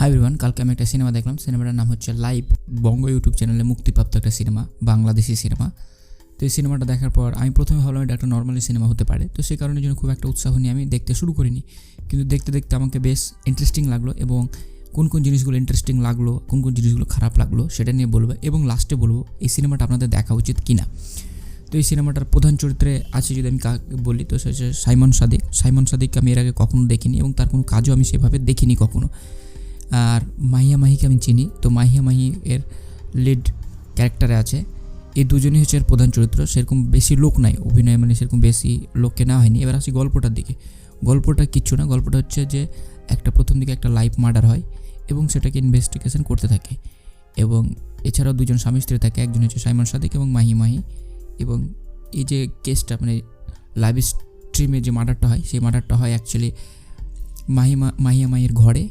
Hi everyone, কালকে আমি একটা সিনেমা দেখলাম। সিনেমাটার নাম হচ্ছে লাইভ। বঙ্গ ইউটিউব চ্যানেলে মুক্তিপ্রাপ্ত একটা সিনেমা, বাংলাদেশি সিনেমা। তো এই সিনেমাটা দেখার পর আমি প্রথমে ভাবলাম এটা একটা নর্মালি সিনেমা হতে পারে, তো সেই কারণের জন্য খুব একটা উৎসাহ নিয়ে আমি দেখতে শুরু করিনি। কিন্তু দেখতে দেখতে আমাকে বেশ ইন্টারেস্টিং লাগলো, এবং কোন কোন জিনিসগুলো ইন্টারেস্টিং লাগলো, কোন কোন জিনিসগুলো খারাপ লাগলো সেটা নিয়ে বলবো, এবং লাস্টে বলবো এই সিনেমাটা আপনাদের দেখা উচিত কিনা। তো এই সিনেমাটার প্রধান চরিত্রে আছে যদি আমি কাকে বলি, তো সে হচ্ছে সাইমন সাদিক। সাইমন সাদিককে আমি এর আগে কখনো দেখিনি, এবং তার কোনো কাজও আমি সেভাবে দেখিনি কখনো। আর মাহিয়া মাহিকে আমি চিনি, তো মাহিয়া মাহি এর লিড ক্যারেক্টারে আছে। এই দুজনই হচ্ছে এর প্রধান চরিত্র। সেরকম বেশি লোক নাই অভিনয়, মানে সেরকম বেশি লোককে নেওয়া হয়নি। এবার আসি গল্পটার দিকে। গল্পটা কিচ্ছু না, গল্পটা হচ্ছে যে একটা প্রথম দিকে একটা লাইভ মার্ডার হয় এবং সেটাকে ইনভেস্টিগেশন করতে থাকে, এবং এছাড়াও দুজন স্বামী স্ত্রী থাকে। একজন হচ্ছে সাইমন সাদিক এবং মাহি মাহি। এবং এই যে কেসটা, মানে লাইভ স্ট্রিমে যে মার্ডারটা হয়, সেই মার্ডারটা হয় অ্যাকচুয়ালি মাহিয়া মাহির ঘরে,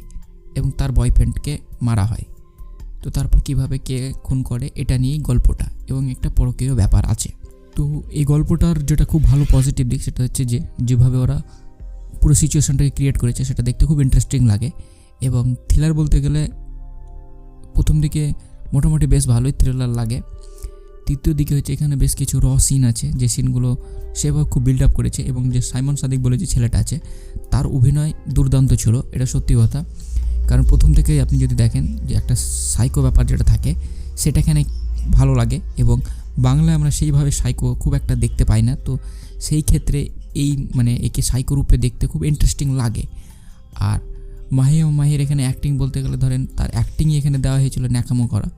এবং তার বয়ফ্রেন্ডকে মারা হয়। তো তারপর কিভাবে কে খুন করে এটা নিয়েই গল্পটা, এবং একটা পরকীয় ব্যাপার আছে। তো এই গল্পটার যেটা খুব ভালো পজিটিভ দিক সেটা হচ্ছে যে যেভাবে ওরা পুরো সিচুয়েশনটাকে ক্রিয়েট করেছে সেটা দেখতে খুব ইন্টারেস্টিং লাগে। এবং থ্রিলার বলতে গেলে প্রথম দিকে মোটামুটি বেশ ভালোই থ্রিলার লাগে। তৃতীয় দিকে হচ্ছে এখানে বেশ কিছু সিন আছে, যে সিনগুলো সেভাবে খুব বিল্ড আপ করেছে। এবং যে সাইমন সাদিক বলে যে ছেলেটা আছে, তার অভিনয় দুর্দান্ত ছিল, এটা সত্যি কথা। কারণ প্রথম থেকে আপনি যদি দেখেন যে একটা সাইকো ব্যাপার যেটা থাকে সেটা এখানে ভালো লাগে, এবং বাংলায় আমরা সেইভাবে সাইকো খুব একটা দেখতে পাই না। তো সেই ক্ষেত্রে এই মানে একে সাইকো রূপে দেখতে খুব ইন্টারেস্টিং লাগে। আর মাহির এখানে অ্যাক্টিং বলতে গেলে ধরেন তার অ্যাক্টিংই এখানে দেওয়া হয়েছিল ন্যাকামো করা,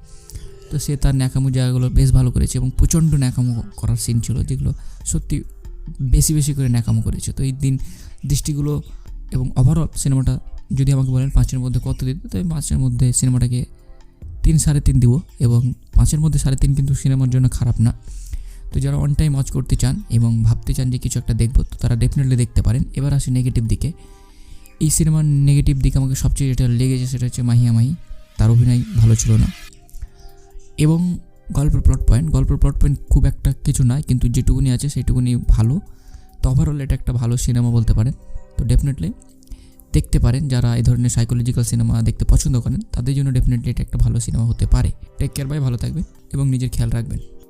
তো সে তার ন্যাকামো জায়গাগুলো বেশ ভালো করেছে, এবং প্রচণ্ড ন্যাকামো করার সিন ছিল যেগুলো সত্যি বেশি বেশি করে ন্যাকামো করেছে। তো এই দৃষ্টিগুলো এবং ওভারঅল সিনেমাটা যদি আমাকে বলেন 5-এর মধ্যে কত দিতে, তো আমি 5-এর মধ্যে সিনেমাটাকে 3-3.5 দিব। এবং 5-এর মধ্যে 3.5 কিন্তু সিনেমার জন্য খারাপ না। তো যারা অন টাইম ওয়াচ করতে চান এবং ভাবতে চান যে কিছু একটা দেখবো, তো তারা ডেফিনেটলি দেখতে পারেন। এবার আসি নেগেটিভ দিকে। এই সিনেমার নেগেটিভ দিকে আমাকে সবচেয়ে যেটা লেগেছে সেটা হচ্ছে মাহিয়া মাহি, তার অভিনয় ভালো ছিল না। এবং গল্পের প্লট পয়েন্ট খুব একটা কিছু নয়, কিন্তু যেটুকুনি আছে সেইটুকুনি ভালো। তো ওভারঅল এটা একটা ভালো সিনেমা বলতে পারেন। তো ডেফিনেটলি দেখতে পারেন, যারা এই ধরনের সাইকোলজিক্যাল সিনেমা দেখতে পছন্দ করেন তাদের জন্য ডেফিনেটলি এটা একটা ভালো সিনেমা হতে পারে। টেক কেয়ার, ভালো থাকবেন এবং নিজের খেয়াল রাখবেন।